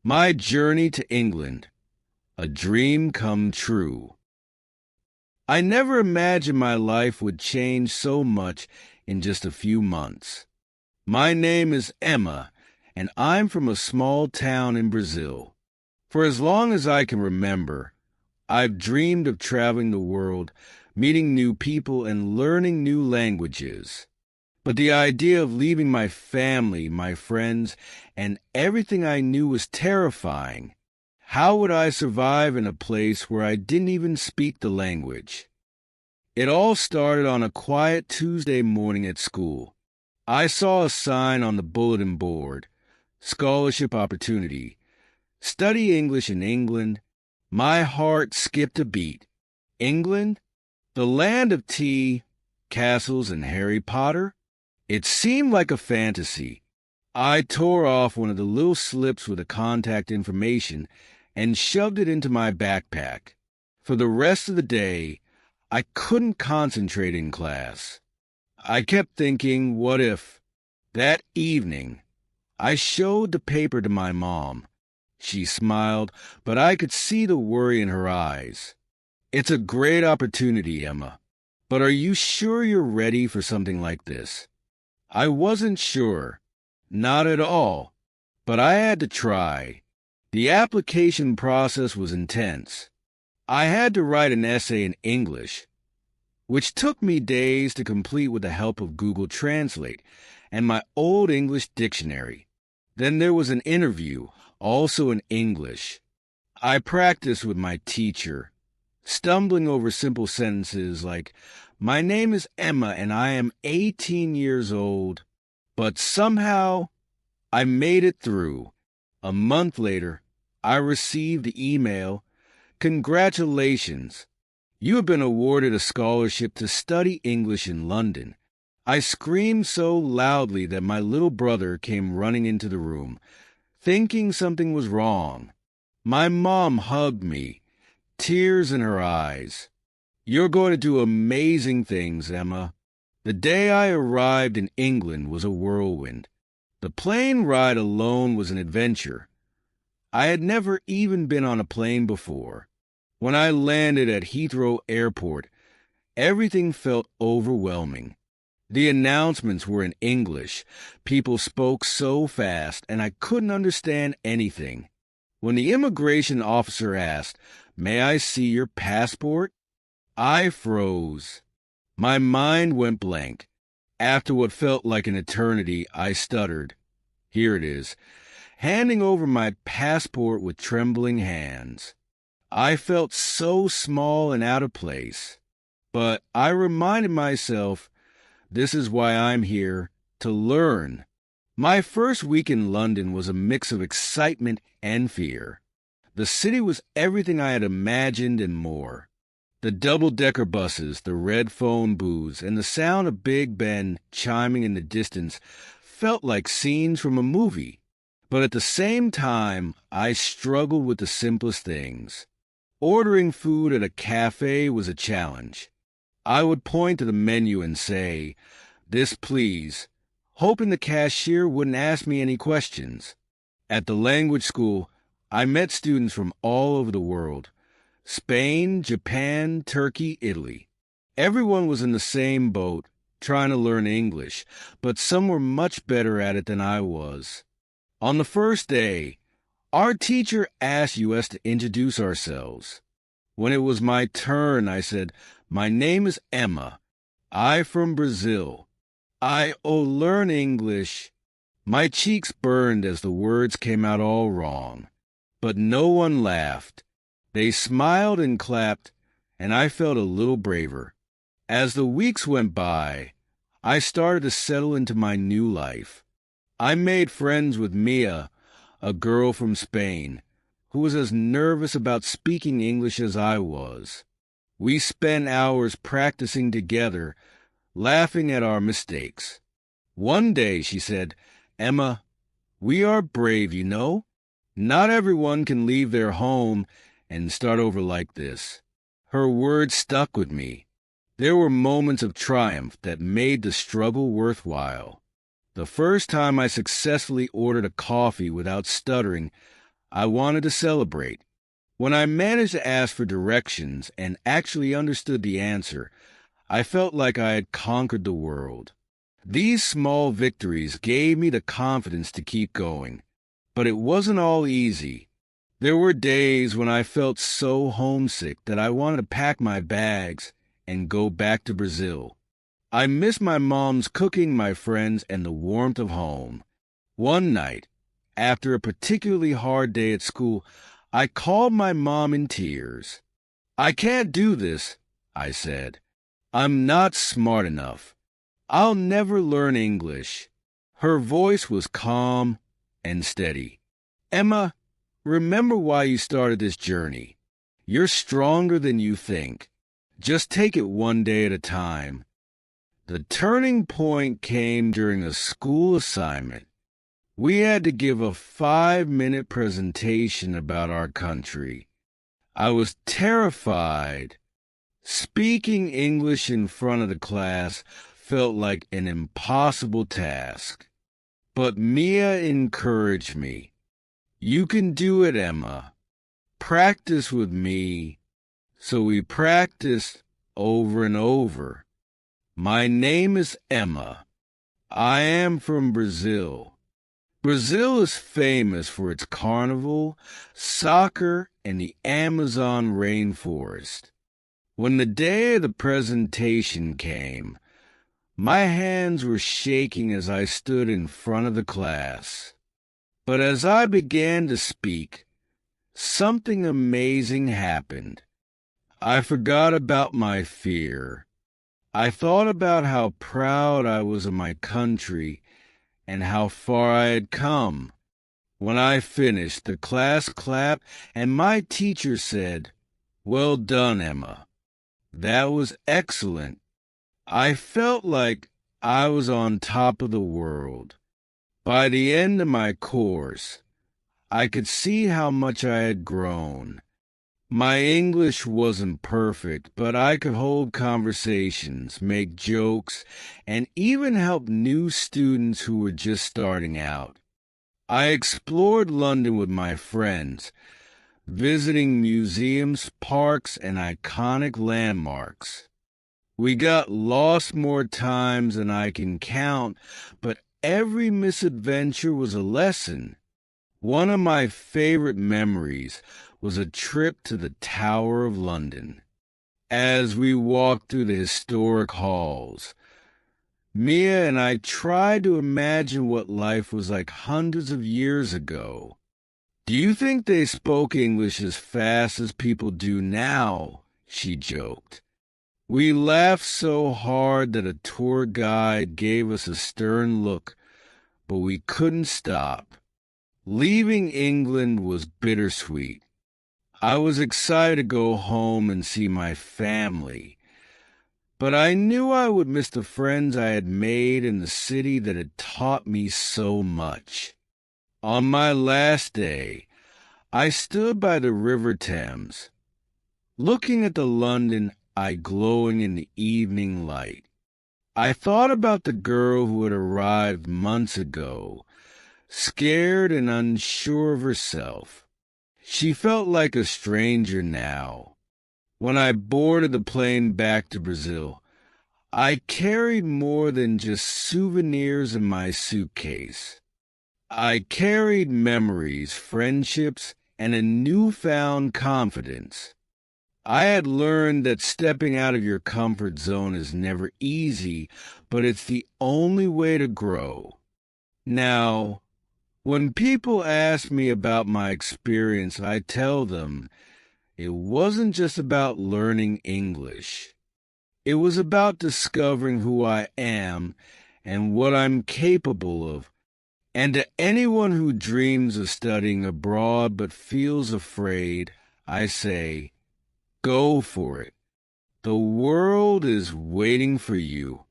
My journey to England, a dream come true. I never imagined my life would change so much in just a few months. My name is Emma, and I'm from a small town in Brazil. For as long as I can remember, I've dreamed of traveling the world, meeting new people, and learning new languages. But the idea of leaving my family, my friends, and everything I knew was terrifying. How would I survive in a place where I didn't even speak the language? It all started on a quiet Tuesday morning at school. I saw a sign on the bulletin board, scholarship opportunity, study English in England. My heart skipped a beat. England? The land of tea, castles, and Harry Potter? It seemed like a fantasy. I tore off one of the little slips with the contact information and shoved it into my backpack. For the rest of the day, I couldn't concentrate in class. I kept thinking, what if? That evening, I showed the paper to my mom. She smiled, but I could see the worry in her eyes. It's a great opportunity, Emma. But are you sure you're ready for something like this? I wasn't sure. Not at all. But I had to try. The application process was intense. I had to write an essay in English, which took me days to complete with the help of Google Translate and my old English dictionary. Then there was an interview, also in English. I practiced with my teacher, stumbling over simple sentences like, "My name is Emma and I am 18 years old." But somehow, I made it through. A month later, I received the email, "Congratulations. You have been awarded a scholarship to study English in London." I screamed so loudly that my little brother came running into the room, thinking something was wrong. My mom hugged me, tears in her eyes. "You're going to do amazing things, Emma." The day I arrived in England was a whirlwind. The plane ride alone was an adventure. I had never even been on a plane before. When I landed at Heathrow Airport, everything felt overwhelming. The announcements were in English. People spoke so fast, and I couldn't understand anything. When the immigration officer asked, "May I see your passport?" I froze. My mind went blank. After what felt like an eternity, I stuttered. "Here it is," handing over my passport with trembling hands. I felt so small and out of place. But I reminded myself, this is why I'm here, to learn. My first week in London was a mix of excitement and fear. The city was everything I had imagined and more. The double-decker buses, the red phone booths, and the sound of Big Ben chiming in the distance felt like scenes from a movie. But at the same time, I struggled with the simplest things. Ordering food at a cafe was a challenge. I would point to the menu and say, "This, please," hoping the cashier wouldn't ask me any questions. At the language school, I met students from all over the world. Spain, Japan, Turkey, Italy. Everyone was in the same boat, trying to learn English, but some were much better at it than I was. On the first day, our teacher asked us to introduce ourselves. When it was my turn, I said, "My name is Emma. I from Brazil. I learn English." My cheeks burned as the words came out all wrong. But no one laughed. They smiled and clapped, and I felt a little braver. As the weeks went by, I started to settle into my new life. I made friends with Mia, a girl from Spain, who was as nervous about speaking English as I was. We spent hours practicing together, laughing at our mistakes. One day she said, "Emma, we are brave, you know. Not everyone can leave their home and start over like this." Her words stuck with me. There were moments of triumph that made the struggle worthwhile. The first time I successfully ordered a coffee without stuttering, I wanted to celebrate. When I managed to ask for directions and actually understood the answer, I felt like I had conquered the world. These small victories gave me the confidence to keep going. But it wasn't all easy. There were days when I felt so homesick that I wanted to pack my bags and go back to Brazil. I missed my mom's cooking, my friends, and the warmth of home. One night, after a particularly hard day at school, I called my mom in tears. "I can't do this," I said. "I'm not smart enough. I'll never learn English." Her voice was calm and steady. "Emma, remember why you started this journey. You're stronger than you think. Just take it one day at a time." The turning point came during a school assignment. We had to give a 5-minute presentation about our country. I was terrified. Speaking English in front of the class felt like an impossible task. But Mia encouraged me. "You can do it, Emma. Practice with me." So we practiced over and over. "My name is Emma. I am from Brazil. Brazil is famous for its carnival, soccer, and the Amazon rainforest." When the day of the presentation came, my hands were shaking as I stood in front of the class. But as I began to speak, something amazing happened. I forgot about my fear. I thought about how proud I was of my country and how far I had come. When I finished, the class clapped, and my teacher said, "Well done, Emma. That was excellent." I felt like I was on top of the world. By the end of my course, I could see how much I had grown. My English wasn't perfect, but I could hold conversations, make jokes, and even help new students who were just starting out. I explored London with my friends, visiting museums, parks, and iconic landmarks. We got lost more times than I can count, but every misadventure was a lesson. One of my favorite memories was a trip to the Tower of London. As we walked through the historic halls, Mia and I tried to imagine what life was like hundreds of years ago. "Do you think they spoke English as fast as people do now?" she joked. We laughed so hard that a tour guide gave us a stern look, but we couldn't stop. Leaving England was bittersweet. I was excited to go home and see my family, but I knew I would miss the friends I had made in the city that had taught me so much. On my last day, I stood by the River Thames, looking at the London Eye glowing in the evening light. I thought about the girl who had arrived months ago, scared and unsure of herself. She felt like a stranger now. When I boarded the plane back to Brazil, I carried more than just souvenirs in my suitcase. I carried memories, friendships, and a newfound confidence. I had learned that stepping out of your comfort zone is never easy, but it's the only way to grow. Now, when people ask me about my experience, I tell them it wasn't just about learning English. It was about discovering who I am and what I'm capable of. And to anyone who dreams of studying abroad but feels afraid, I say, go for it. The world is waiting for you.